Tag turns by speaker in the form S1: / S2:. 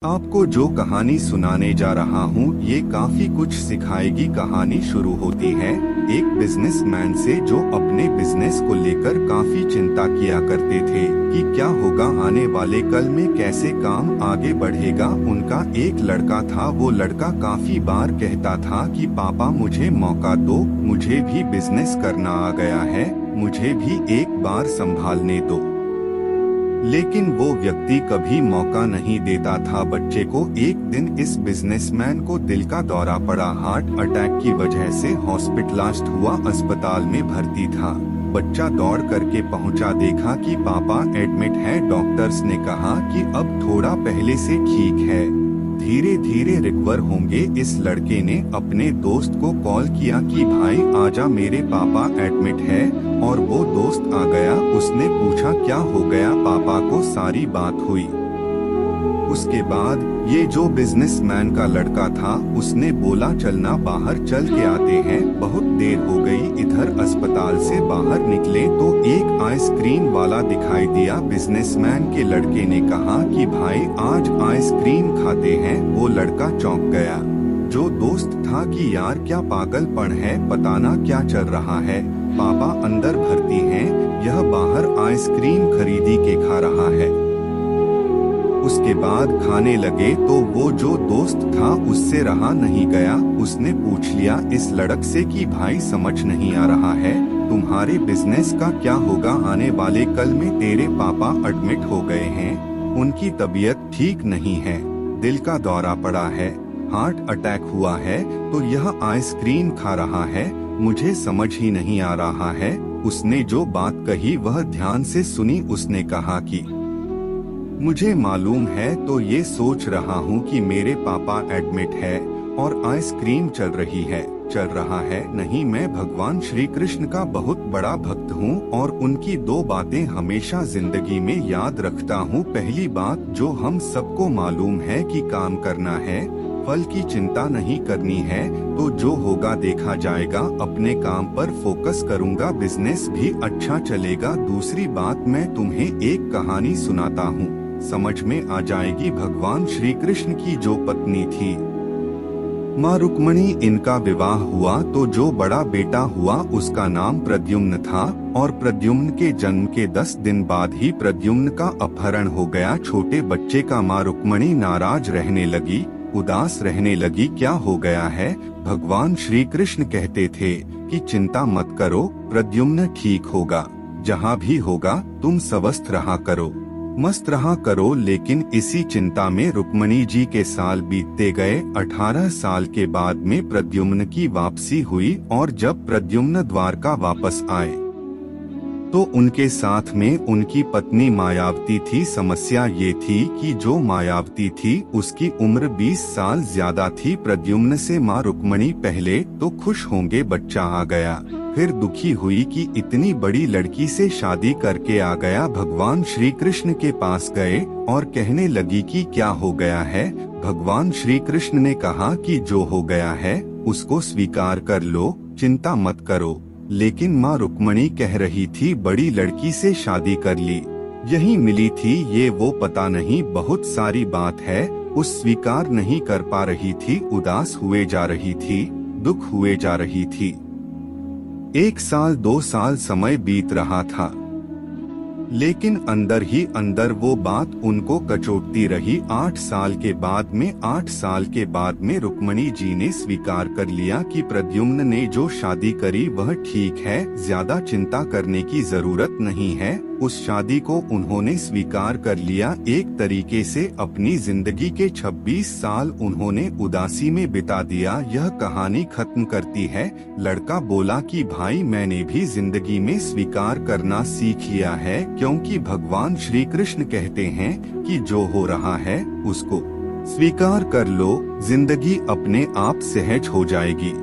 S1: आपको जो कहानी सुनाने जा रहा हूँ ये काफी कुछ सिखाएगी। कहानी शुरू होती है एक बिजनेसमैन से जो अपने बिजनेस को लेकर काफी चिंता किया करते थे कि क्या होगा आने वाले कल में, कैसे काम आगे बढ़ेगा। उनका एक लड़का था। वो लड़का काफी बार कहता था कि पापा मुझे मौका दो, मुझे भी बिजनेस करना आ गया है, मुझे भी एक बार संभालने दो। लेकिन वो व्यक्ति कभी मौका नहीं देता था बच्चे को। एक दिन इस बिजनेसमैन को दिल का दौरा पड़ा। हार्ट अटैक की वजह से हॉस्पिटलाइज्ड हुआ, अस्पताल में भर्ती था। बच्चा दौड़ करके पहुंचा, देखा कि पापा एडमिट है। डॉक्टर्स ने कहा कि अब थोड़ा पहले से ठीक है, धीरे धीरे रिकवर होंगे। इस लड़के ने अपने दोस्त को कॉल किया कि भाई आजा, मेरे पापा एडमिट है। और वो दोस्त आ गया। उसने पूछा क्या हो गया, पापा को सारी बात हुई। उसके बाद ये जो बिजनेसमैन का लड़का था उसने बोला चलना बाहर चल के आते हैं। बहुत देर हो गई। इधर अस्पताल से बाहर निकले तो एक आइसक्रीम वाला दिखाई दिया। बिजनेसमैन के लड़के ने कहा कि भाई आज आइसक्रीम खाते हैं। वो लड़का चौंक गया। जो दोस्त था कि यार क्या पागलपन है, पता ना क्या चल रहा है, पापा अंदर भर्ती हैं, यह बाहर आइसक्रीम खरीदी के खा रहा है। उसके बाद खाने लगे तो वो जो दोस्त था उससे रहा नहीं गया। उसने पूछ लिया इस लड़क से कि भाई समझ नहीं आ रहा है, तुम्हारे बिजनेस का क्या होगा आने वाले कल में, तेरे पापा एडमिट हो गए हैं, उनकी तबीयत ठीक नहीं है, दिल का दौरा पड़ा है, हार्ट अटैक हुआ है, तो यह आइसक्रीम खा रहा है, मुझे समझ ही नहीं आ रहा है। उसने जो बात कही वह ध्यान से सुनी। उसने कहा कि मुझे मालूम है, तो ये सोच रहा हूँ कि मेरे पापा एडमिट है और आइसक्रीम चल रहा है। नहीं, मैं भगवान श्री कृष्ण का बहुत बड़ा भक्त हूँ और उनकी दो बातें हमेशा जिंदगी में याद रखता हूँ। पहली बात जो हम सबको मालूम है कि काम करना है, फल की चिंता नहीं करनी है, तो जो होगा देखा जाएगा। अपने काम पर फोकस करूँगा, बिजनेस भी अच्छा चलेगा। दूसरी बात, मैं तुम्हें एक कहानी सुनाता हूँ, समझ में आ जाएगी। भगवान श्री कृष्ण की जो पत्नी थी माँ रुक्मणी, इनका विवाह हुआ तो जो बड़ा बेटा हुआ उसका नाम प्रद्युम्न था। और प्रद्युम्न के जन्म के 10 दिन बाद ही प्रद्युम्न का अपहरण हो गया। छोटे बच्चे का माँ रुक्मणी नाराज रहने लगी, उदास रहने लगी। क्या हो गया है? भगवान श्री कृष्ण कहते थे कि चिंता मत करो, प्रद्युम्न ठीक होगा, जहाँ भी होगा तुम स्वस्थ रहा करो, मस्त रहा करो। लेकिन इसी चिंता में रुक्मणी जी के साल बीतते गए। 18 साल के बाद में प्रद्युम्न की वापसी हुई और जब प्रद्युम्न द्वारका वापस आए तो उनके साथ में उनकी पत्नी मायावती थी। समस्या ये थी कि जो मायावती थी उसकी उम्र 20 साल ज्यादा थी प्रद्युम्न से। माँ रुक्मणी पहले तो खुश होंगे बच्चा आ गया, फिर दुखी हुई कि इतनी बड़ी लड़की से शादी करके आ गया। भगवान श्री कृष्ण के पास गए और कहने लगी कि क्या हो गया है। भगवान श्री कृष्ण ने कहा कि जो हो गया है उसको स्वीकार कर लो, चिंता मत करो। लेकिन माँ रुक्मणी कह रही थी बड़ी लड़की से शादी कर ली, यही मिली थी, ये वो पता नहीं, बहुत सारी बात है। उस स्वीकार नहीं कर पा रही थी, उदास हुए जा रही थी, दुख हुए जा रही थी। 1 साल 2 साल समय बीत रहा था, लेकिन अंदर ही अंदर वो बात उनको कचोटती रही। 8 साल के बाद में रुक्मणी जी ने स्वीकार कर लिया कि प्रद्युम्न ने जो शादी करी वह ठीक है, ज्यादा चिंता करने की जरूरत नहीं है। उस शादी को उन्होंने स्वीकार कर लिया। एक तरीके से अपनी जिंदगी के 26 साल उन्होंने उदासी में बिता दिया। यह कहानी खत्म करती है। लड़का बोला कि भाई मैंने भी जिंदगी में स्वीकार करना सीख लिया है, क्योंकि भगवान श्री कृष्ण कहते हैं कि जो हो रहा है उसको स्वीकार कर लो, जिंदगी अपने आप सहज हो जाएगी।